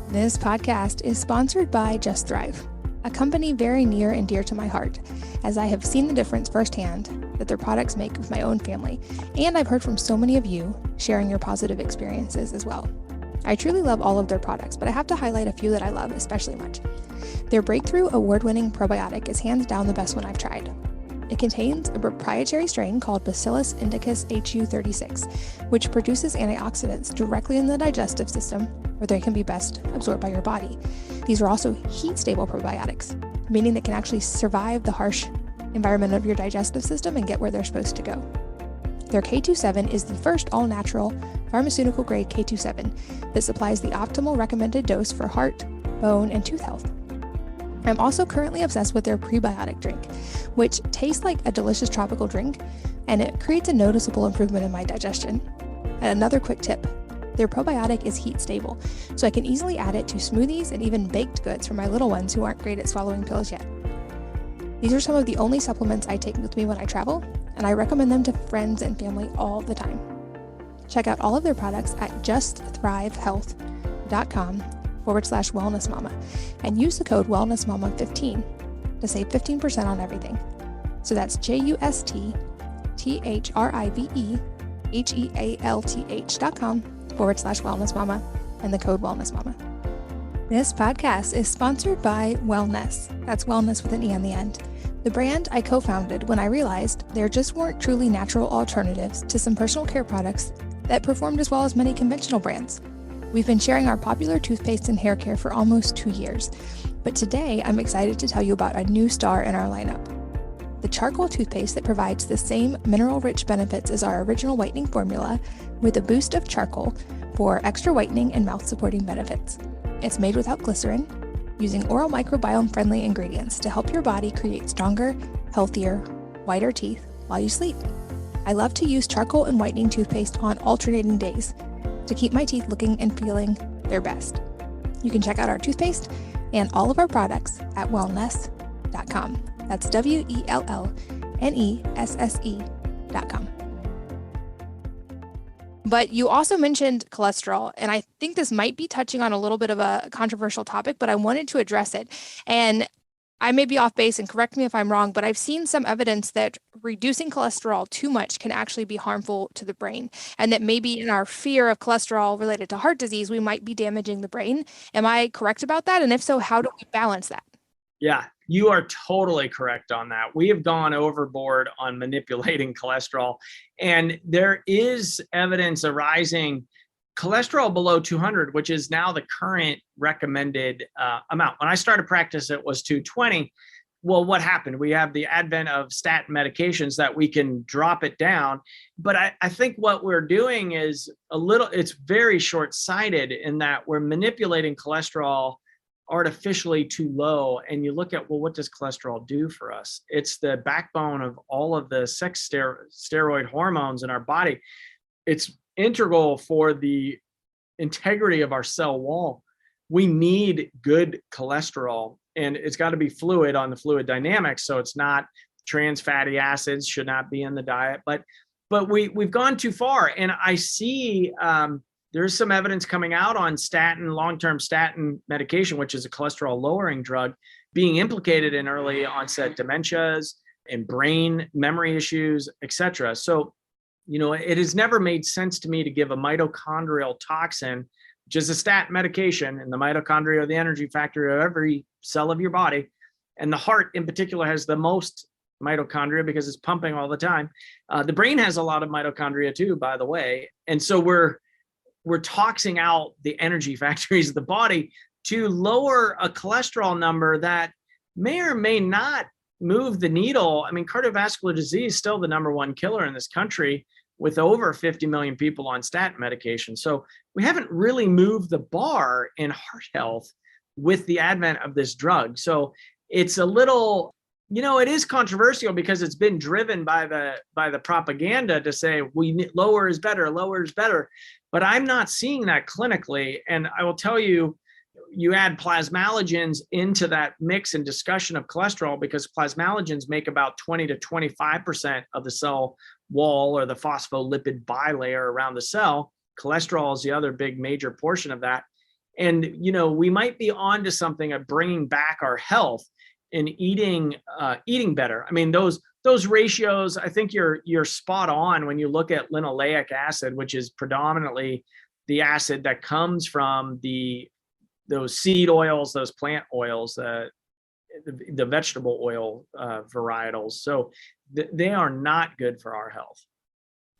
This podcast is sponsored by Just Thrive, a company very near and dear to my heart, as I have seen the difference firsthand that their products make with my own family. And I've heard from so many of you sharing your positive experiences as well. I truly love all of their products, but I have to highlight a few that I love especially much. Their breakthrough award-winning probiotic is hands down the best one I've tried. It contains a proprietary strain called Bacillus indicus HU36, which produces antioxidants directly in the digestive system where they can be best absorbed by your body. These are also heat-stable probiotics, meaning they can actually survive the harsh environment of your digestive system and get where they're supposed to go. Their K27 is the first all-natural pharmaceutical-grade K27 that supplies the optimal recommended dose for heart, bone, and tooth health. I'm also currently obsessed with their prebiotic drink, which tastes like a delicious tropical drink, and it creates a noticeable improvement in my digestion. And another quick tip, Their probiotic is heat stable, so I can easily add it to smoothies and even baked goods for my little ones who aren't great at swallowing pills yet. These are some of the only supplements I take with me when I travel, and I recommend them to friends and family all the time. Check out all of their products at justthrivehealth.com/wellnessmama and use the code wellnessmama15 to save 15% on everything. So that's justthrivehealth.com/wellnessmama and the code wellnessmama. This podcast is sponsored by Wellness. That's wellness with an E on the end. The brand I co-founded when I realized there just weren't truly natural alternatives to some personal care products that performed as well as many conventional brands. We've been sharing our popular toothpaste and hair care for almost 2 years, but today I'm excited to tell you about a new star in our lineup. The charcoal toothpaste that provides the same mineral-rich benefits as our original whitening formula with a boost of charcoal for extra whitening and mouth-supporting benefits. It's made without glycerin, using oral microbiome-friendly ingredients to help your body create stronger, healthier, whiter teeth while you sleep. I love to use charcoal and whitening toothpaste on alternating days to keep my teeth looking and feeling their best. You can check out our toothpaste and all of our products at wellness.com. That's WELLNESSE.com. But you also mentioned cholesterol, and I think this might be touching on a little bit of a controversial topic, but I wanted to address it. And I may be off base and correct me if I'm wrong, but I've seen some evidence that reducing cholesterol too much can actually be harmful to the brain, and that maybe in our fear of cholesterol related to heart disease, we might be damaging the brain. Am I correct about that? And if so, how do we balance that?
Yeah, you are totally correct on that. We have gone overboard on manipulating cholesterol, and there is evidence arising cholesterol below 200, which is now the current recommended amount. When I started practice, it was 220. Well, what happened? We have the advent of statin medications that we can drop it down. But I think what we're doing is it's very short-sighted in that we're manipulating cholesterol artificially too low. And you look at, well, what does cholesterol do for us? It's the backbone of all of the sex steroid hormones in our body. It's integral for the integrity of our cell wall. We need good cholesterol, and it's got to be fluid on the fluid dynamics. So it's not trans fatty acids, should not be in the diet, but we've gone too far. And I see there's some evidence coming out on long-term statin medication, which is a cholesterol lowering drug, being implicated in early onset dementias and brain memory issues, et cetera. So, it has never made sense to me to give a mitochondrial toxin, which is a statin medication, and the mitochondria are the energy factory of every cell of your body. And the heart in particular has the most mitochondria because it's pumping all the time. The brain has a lot of mitochondria too, by the way. And so we're toxing out the energy factories of the body to lower a cholesterol number that may or may not move the needle. I mean, cardiovascular disease is still the number one killer in this country, with over 50 million people on statin medication. So we haven't really moved the bar in heart health with the advent of this drug. So it's a little, it is controversial because it's been driven by the propaganda to say lower is better, lower is better. But I'm not seeing that clinically. And I will tell you, you add plasmalogens into that mix and discussion of cholesterol, because plasmalogens make about 20 to 25% of the cell wall or the phospholipid bilayer around the cell. Cholesterol is the other big major portion of that. And, we might be onto something of bringing back our health and eating better. I mean, those ratios, I think you're spot on when you look at linoleic acid, which is predominantly the acid that comes from those seed oils, those plant oils, the vegetable oil varietals. So they are not good for our health.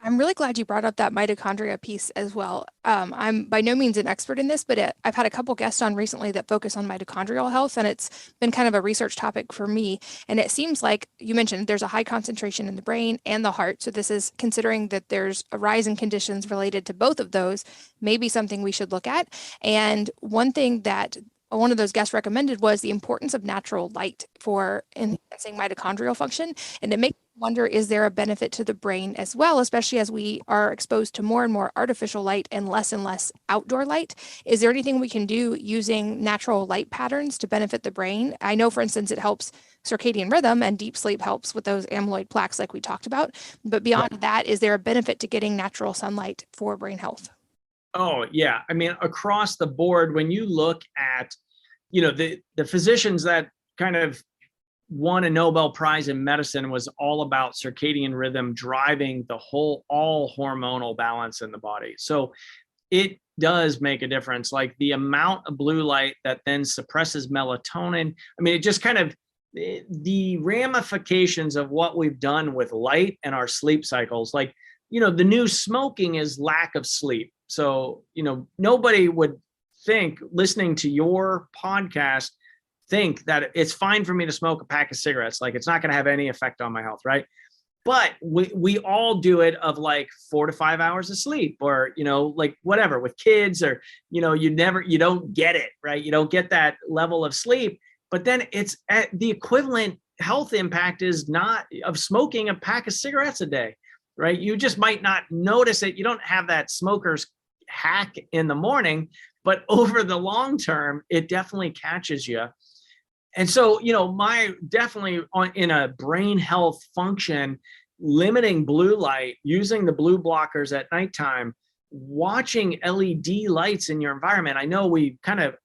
I'm really glad you brought up that mitochondria piece as well. I'm by no means an expert in this, but I've had a couple guests on recently that focus on mitochondrial health, and it's been kind of a research topic for me. And it seems like you mentioned there's a high concentration in the brain and the heart. So this is considering that there's a rise in conditions related to both of those, maybe something we should look at. And one thing that one of those guests recommended was the importance of natural light for enhancing mitochondrial function. And it makes wonder, is there a benefit to the brain as well, especially as we are exposed to more and more artificial light and less outdoor light? Is there anything we can do using natural light patterns to benefit the brain? I know, for instance, it helps circadian rhythm, and deep sleep helps with those amyloid plaques like we talked about. But beyond that, is there a benefit to getting natural sunlight for brain health?
Oh, yeah. I mean, across the board, when you look at, the physicians that kind of won a Nobel Prize in medicine was all about circadian rhythm driving all hormonal balance in the body. So it does make a difference. Like the amount of blue light that then suppresses melatonin. I mean, it just kind of, the ramifications of what we've done with light and our sleep cycles, like, the new smoking is lack of sleep. So, nobody would think, listening to your podcast, think that it's fine for me to smoke a pack of cigarettes. Like, it's not going to have any effect on my health, right? But we all do it of like 4 to 5 hours of sleep, or, like whatever with kids, or, you don't get it, right? You don't get that level of sleep, but then it's at the equivalent health impact is not of smoking a pack of cigarettes a day, right? You just might not notice it. You don't have that smoker's hack in the morning, but over the long term, it definitely catches you. And so, in a brain health function, limiting blue light, using the blue blockers at nighttime, watching LED lights in your environment. I know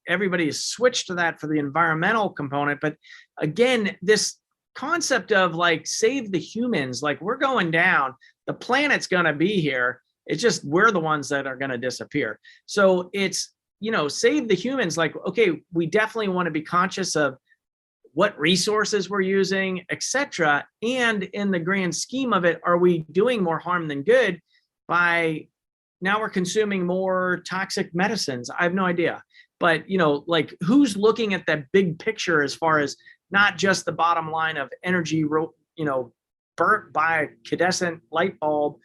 everybody has switched to that for the environmental component, but again, this concept of like, save the humans, like we're going down, the planet's going to be here. It's just, we're the ones that are going to disappear. So it's, save the humans. Like, okay, we definitely want to be conscious of what resources we're using, etc. And in the grand scheme of it, are we doing more harm than good by now we're consuming more toxic medicines? I have no idea. But, like, who's looking at that big picture as far as not just the bottom line of energy, burnt by a incandescent light bulb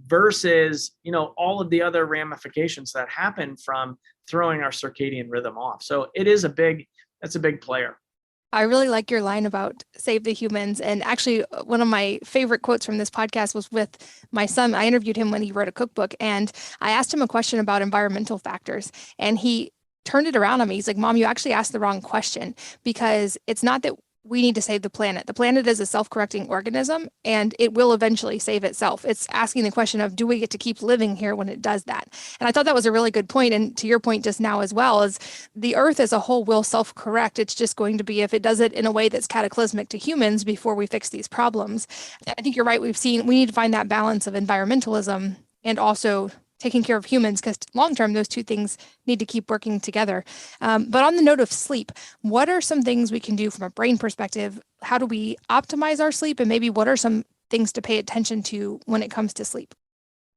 versus, all of the other ramifications that happen from throwing our circadian rhythm off. So that's a big player.
I really like your line about save the humans. And actually, one of my favorite quotes from this podcast was with my son. I interviewed him when he wrote a cookbook, and I asked him a question about environmental factors, and he turned it around on me. He's like, Mom, you actually asked the wrong question, because it's not that we need to save the planet. The planet is a self-correcting organism, and it will eventually save itself. It's asking the question of, do we get to keep living here when it does that? And I thought that was a really good point. And to your point just now as well, is the earth as a whole will self-correct. It's just going to be if it does it in a way that's cataclysmic to humans before we fix these problems. I think you're right. We need to find that balance of environmentalism and also taking care of humans, because long-term, those two things need to keep working together. But on the note of sleep, what are some things we can do from a brain perspective? How do we optimize our sleep? And maybe what are some things to pay attention to when it comes to sleep?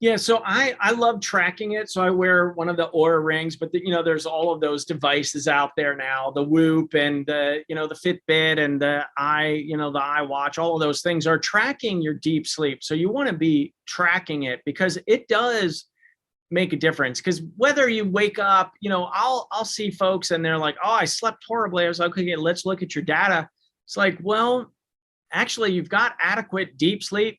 Yeah, so I love tracking it. So I wear one of the Oura rings, but there's all of those devices out there now, the Whoop and the Fitbit and the iWatch, all of those things are tracking your deep sleep. So you want to be tracking it, because it does make a difference. Because whether you wake up, I'll see folks and they're like, oh, I slept horribly. I was like, okay, let's look at your data. It's like, well, actually, you've got adequate deep sleep.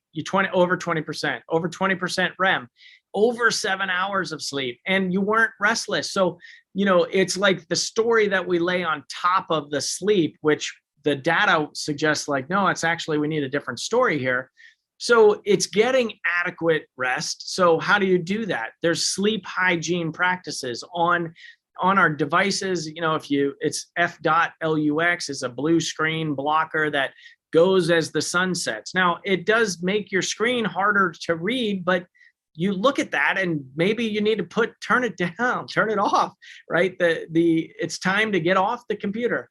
Over 20% REM, over 7 hours of sleep, and you weren't restless. So, it's like the story that we lay on top of the sleep, which the data suggests like, no, it's actually, we need a different story here. So it's getting adequate rest. So how do you do that? There's sleep hygiene practices on our devices. It's F.LUX is a blue screen blocker that goes as the sun sets. Now, it does make your screen harder to read, but you look at that and maybe you need to turn it down, turn it off, right? It's time to get off the computer.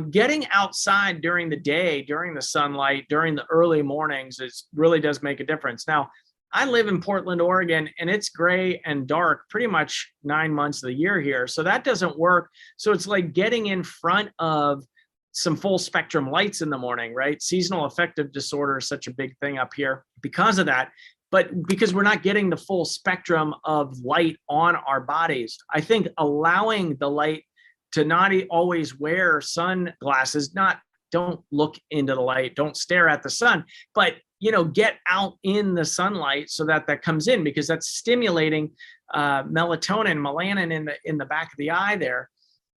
Getting outside during the day, during the sunlight, during the early mornings, really does make a difference. Now, I live in Portland, Oregon, and it's gray and dark pretty much 9 months of the year here. So that doesn't work. So it's like getting in front of some full spectrum lights in the morning, right? Seasonal affective disorder is such a big thing up here because of that. But because we're not getting the full spectrum of light on our bodies, I think allowing the light to not always wear sunglasses, don't look into the light, don't stare at the sun, but get out in the sunlight so that comes in, because that's stimulating melatonin, melanin in the back of the eye there,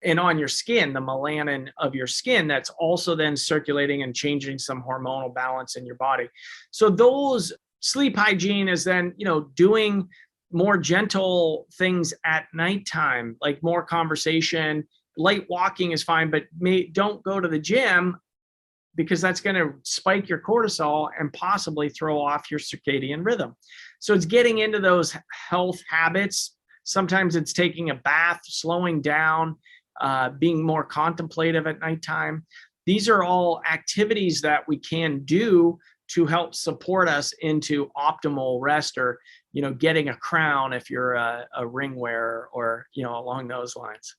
and on your skin, the melanin of your skin, that's also then circulating and changing some hormonal balance in your body. So those sleep hygiene is then, doing more gentle things at nighttime, like more conversation. Light walking is fine, but don't go to the gym, because that's going to spike your cortisol and possibly throw off your circadian rhythm. So it's getting into those health habits. Sometimes it's taking a bath, slowing down, being more contemplative at nighttime. These are all activities that we can do to help support us into optimal rest, or, getting a crown if you're a ring wearer, or, along those lines.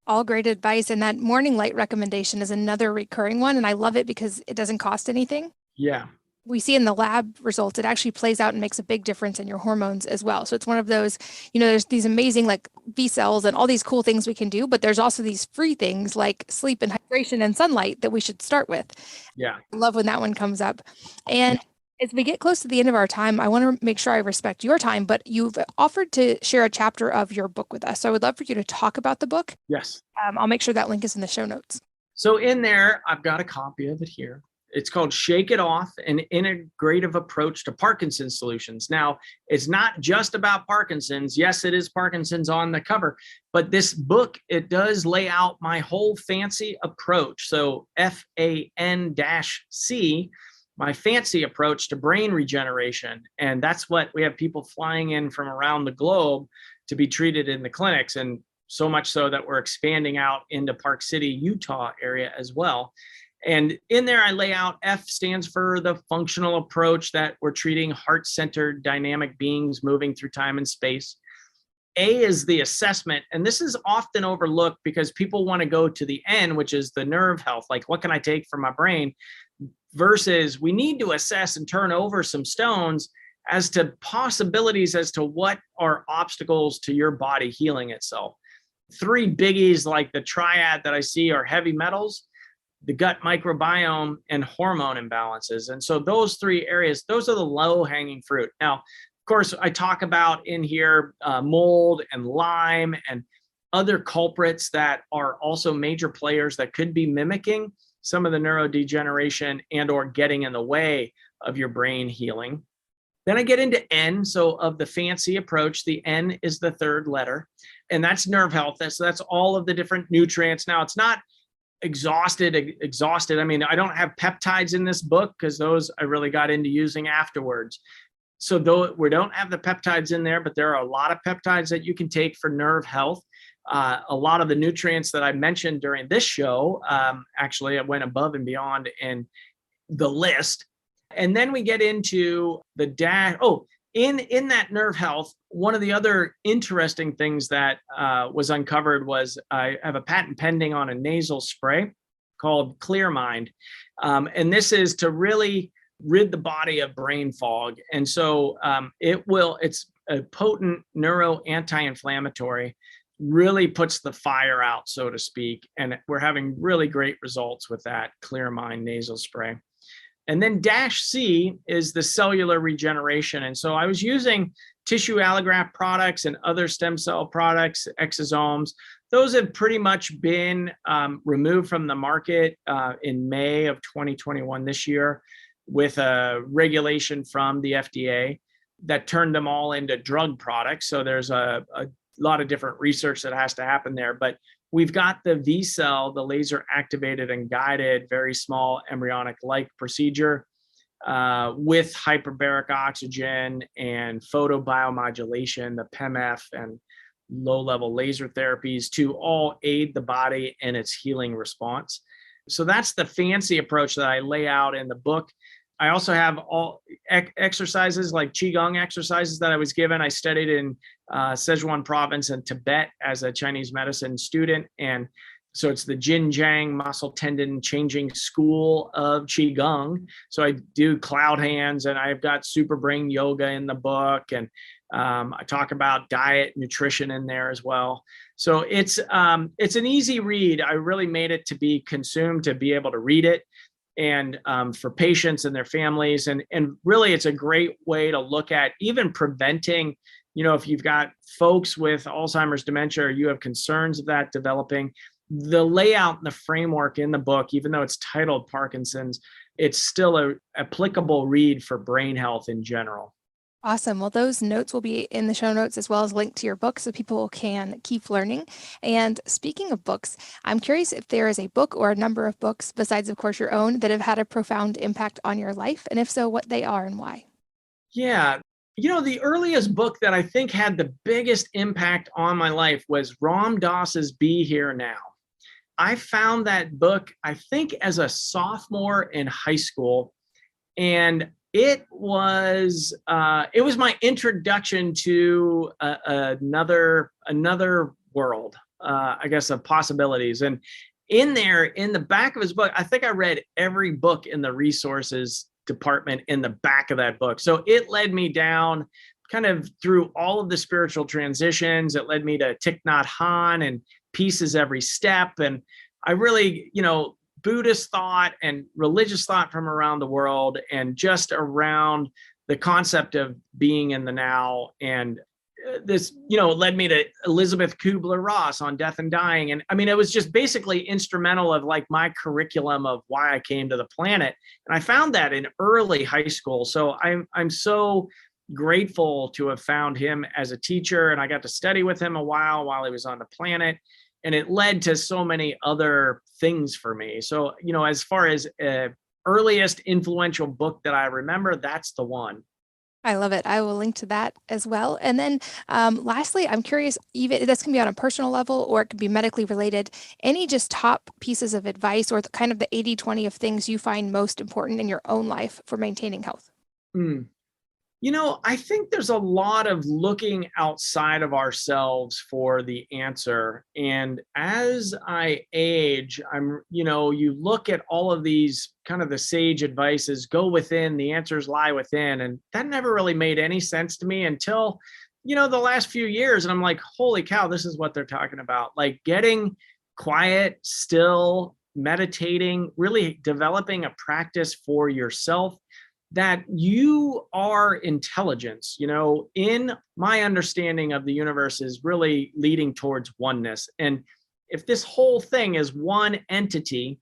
All great advice. And that morning light recommendation is another recurring one. And I love it because it doesn't cost anything.
Yeah.
We see in the lab results, it actually plays out and makes a big difference in your hormones as well. So it's one of those, there's these amazing like VCells and all these cool things we can do, but there's also these free things like sleep and hydration and sunlight that we should start with.
Yeah.
I love when that one comes up. And as we get close to the end of our time, I want to make sure I respect your time, but you've offered to share a chapter of your book with us. So I would love for you to talk about the book.
Yes.
I'll make sure that link is in the show notes.
So in there, I've got a copy of it here. It's called Shake It Off, an integrative approach to Parkinson's solutions. Now, it's not just about Parkinson's. Yes, it is Parkinson's on the cover, but this book, it does lay out my whole fancy approach. So FAN-C, my fancy approach to brain regeneration. And that's what we have people flying in from around the globe to be treated in the clinics. And so much so that we're expanding out into Park City, Utah area as well. And in there, I lay out, F stands for the functional approach, that we're treating heart-centered dynamic beings moving through time and space. A is the assessment. And this is often overlooked because people want to go to the N, which is the nerve health. Like, what can I take for my brain? Versus we need to assess and turn over some stones as to possibilities as to what are obstacles to your body healing itself. 3 biggies, like the triad that I see, are heavy metals, the gut microbiome, and hormone imbalances. And so those 3 areas, those are the low-hanging fruit. Now, of course, I talk about in here mold and Lyme and other culprits that are also major players that could be mimicking some of the neurodegeneration and or getting in the way of your brain healing. Then I get into N. So of the fancy approach, the N is the 3rd letter, and that's nerve health. So that's all of the different nutrients. Now, it's not exhausted. I mean, I don't have peptides in this book because those I really got into using afterwards. So though we don't have the peptides in there, but there are a lot of peptides that you can take for nerve health. A lot of the nutrients that I mentioned during this show, actually, I went above and beyond in the list. And then we get into the dash. Oh, in that nerve health, one of the other interesting things that was uncovered was I have a patent pending on a nasal spray called Clear Mind. And this is to really rid the body of brain fog. And so it's a potent neuro anti-inflammatory, really puts the fire out, so to speak. And we're having really great results with that Clear Mind nasal spray. And then -C is the cellular regeneration. And so I was using tissue allograft products and other stem cell products, exosomes. Those have pretty much been removed from the market in May of 2021 this year, with a regulation from the FDA that turned them all into drug products. So there's a lot of different research that has to happen there. But we've got the VCell, the laser activated and guided, very small embryonic-like procedure with hyperbaric oxygen and photobiomodulation, the PEMF, and low-level laser therapies to all aid the body in its healing response. So that's the fancy approach that I lay out in the book. I also have all exercises like Qigong exercises that I was given. I studied in Sichuan province in Tibet as a Chinese medicine student. And so it's the Jin Jiang muscle tendon changing school of Qigong. So I do cloud hands, and I've got super brain yoga in the book. And I talk about diet, nutrition in there as well. So it's an easy read. I really made it to be consumed, to be able to read it. and for patients and their families. And really, it's a great way to look at even preventing, if you've got folks with Alzheimer's, dementia, or you have concerns of that developing, the layout and the framework in the book, even though it's titled Parkinson's, it's still a applicable read for brain health in general.
Awesome. Well, those notes will be in the show notes as well as linked to your book so people can keep learning. And speaking of books, I'm curious if there is a book or a number of books, besides, of course, your own, that have had a profound impact on your life. And if so, what they are and why.
Yeah. The earliest book that I think had the biggest impact on my life was Ram Dass's Be Here Now. I found that book, I think, as a sophomore in high school. And it was my introduction to another world, I guess, of possibilities. And in the back of his book, I think I read every book in the resources department in the back of that book. So it led me down kind of through all of the spiritual transitions. It led me to Thich Nhat Hanh and Peace is Every Step. And I really, Buddhist thought and religious thought from around the world, and just around the concept of being in the now. And this, led me to Elizabeth Kubler-Ross on Death and Dying. And I mean, it was just basically instrumental of like my curriculum of why I came to the planet. And I found that in early high school. So I'm so grateful to have found him as a teacher, and I got to study with him a while he was on the planet. And it led to so many other things for me. So, as far as earliest influential book that I remember, that's the one.
I love it. I will link to that as well. And then lastly, I'm curious, even this can be on a personal level or it can be medically related, any just top pieces of advice or kind of the 80-20 of things you find most important in your own life for maintaining health?
I think there's a lot of looking outside of ourselves for the answer. And as I age, you look at all of these kind of the sage advices, go within, the answers lie within. And that never really made any sense to me until, the last few years. And I'm like, holy cow, this is what they're talking about. Like getting quiet, still, meditating, really developing a practice for yourself, that you are intelligence. In my understanding of the universe is really leading towards oneness. And if this whole thing is one entity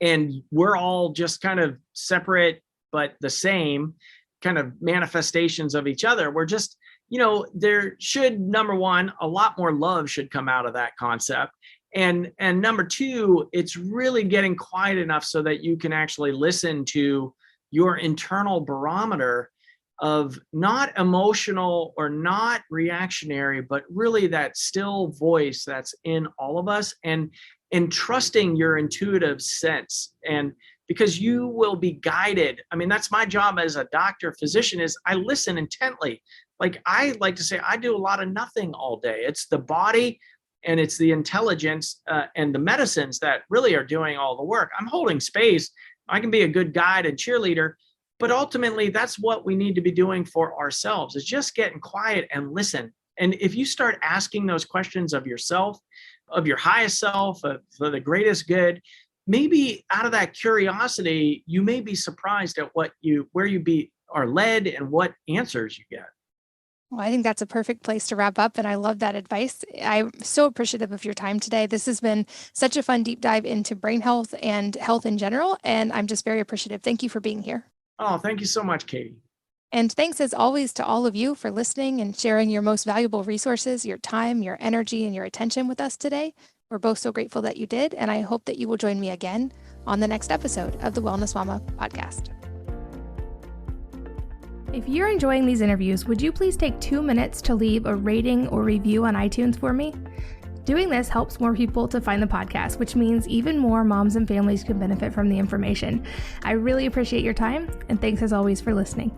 and we're all just kind of separate, but the same kind of manifestations of each other, we're just, there should, number one, a lot more love should come out of that concept. And number two, it's really getting quiet enough so that you can actually listen to your internal barometer of not emotional or not reactionary, but really that still voice that's in all of us, and trusting your intuitive sense. And because you will be guided. I mean, that's my job as a doctor, physician, is I listen intently. Like I like to say, I do a lot of nothing all day. It's the body and it's the intelligence and the medicines that really are doing all the work. I'm holding space. I can be a good guide and cheerleader, but ultimately that's what we need to be doing for ourselves, is just getting quiet and listen. And if you start asking those questions of yourself, of your highest self, for the greatest good, maybe out of that curiosity, you may be surprised at where you are led and what answers you get.
Well, I think that's a perfect place to wrap up, and I love that advice. I'm so appreciative of your time today. This has been such a fun deep dive into brain health and health in general, and I'm just very appreciative. Thank you for being here.
Oh, thank you so much, Katie.
And thanks as always to all of you for listening and sharing your most valuable resources, your time, your energy, and your attention with us today. We're both so grateful that you did, and I hope that you will join me again on the next episode of the Wellness Mama podcast. If you're enjoying these interviews, would you please take 2 minutes to leave a rating or review on iTunes for me? Doing this helps more people to find the podcast, which means even more moms and families can benefit from the information. I really appreciate your time, and thanks as always for listening.